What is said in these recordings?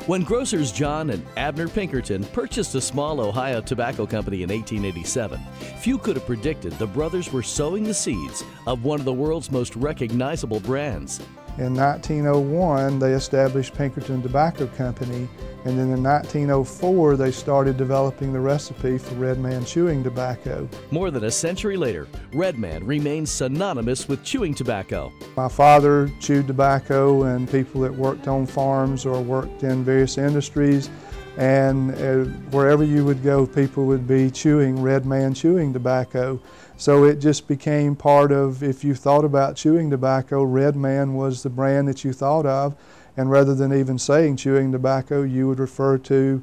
When grocers John and Abner Pinkerton purchased a small Ohio tobacco company in 1887, few could have predicted the brothers were sowing the seeds of one of the world's most recognizable brands. In 1901, they established Pinkerton Tobacco Company, and then in 1904, they started developing the recipe for Red Man chewing tobacco. More than a century later, Red Man remains synonymous with chewing tobacco. My father chewed tobacco, and people that worked on farms or worked in various industries, and wherever you would go, people would be chewing Red Man chewing tobacco. So it just became part of, if you thought about chewing tobacco, Red Man was the brand that you thought of, and rather than even saying chewing tobacco, you would refer to,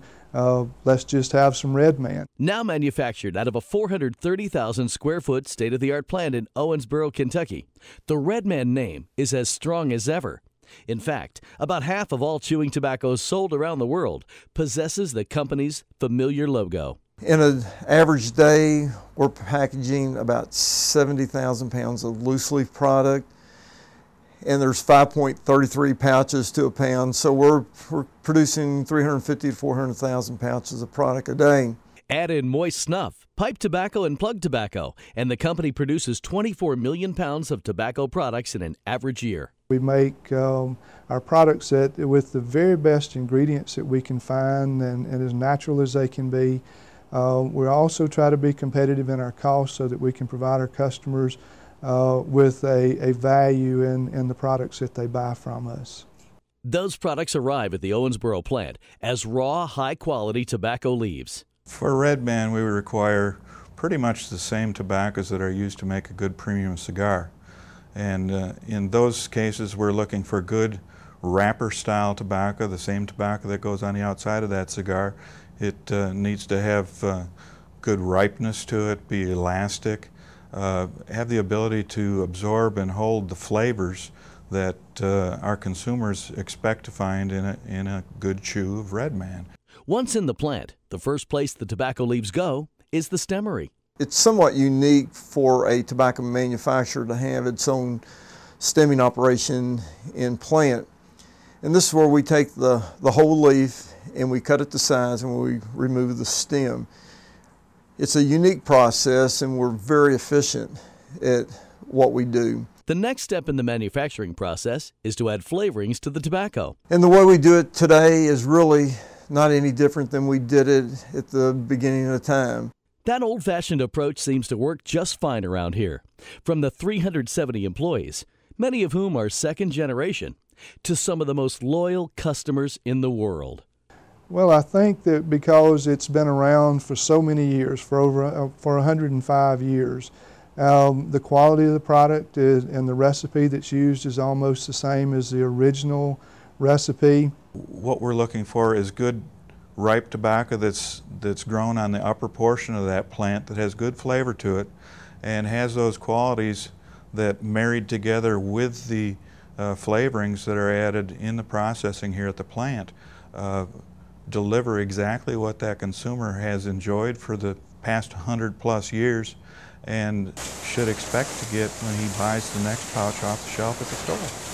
let's just have some Red Man. Now manufactured out of a 430,000 square foot state-of-the-art plant in Owensboro, Kentucky, the Red Man name is as strong as ever. In fact, about half of all chewing tobacco sold around the world possesses the company's familiar logo. In an average day, we're packaging about 70,000 pounds of loose leaf product, and there's 5.33 pouches to a pound, so we're producing 350 to 400,000 pouches of product a day. Add in moist snuff, pipe tobacco, and plug tobacco, and the company produces 24 million pounds of tobacco products in an average year. We make our products with the very best ingredients that we can find and as natural as they can be. We also try to be competitive in our costs so that we can provide our customers with a value in the products that they buy from us. Those products arrive at the Owensboro plant as raw, high-quality tobacco leaves. For Red Man, we would require pretty much the same tobaccos that are used to make a good premium cigar. And in those cases, we're looking for good wrapper-style tobacco, the same tobacco that goes on the outside of that cigar. It needs to have good ripeness to it, be elastic, have the ability to absorb and hold the flavors that our consumers expect to find in a good chew of Red Man. Once in the plant, the first place the tobacco leaves go is the stemmery. It's somewhat unique for a tobacco manufacturer to have its own stemming operation in plant. And this is where we take the whole leaf and we cut it to size and we remove the stem. It's a unique process and we're very efficient at what we do. The next step in the manufacturing process is to add flavorings to the tobacco. And the way we do it today is really not any different than we did it at the beginning of time. That old-fashioned approach seems to work just fine around here. From the 370 employees, many of whom are second generation, to some of the most loyal customers in the world. Well, I think that because it's been around for so many years, for 105 years, the quality of the product and the recipe that's used is almost the same as the original recipe. What we're looking for is good ripe tobacco that's grown on the upper portion of that plant that has good flavor to it and has those qualities that married together with the flavorings that are added in the processing here at the plant deliver exactly what that consumer has enjoyed for the past 100+ years and should expect to get when he buys the next pouch off the shelf at the store.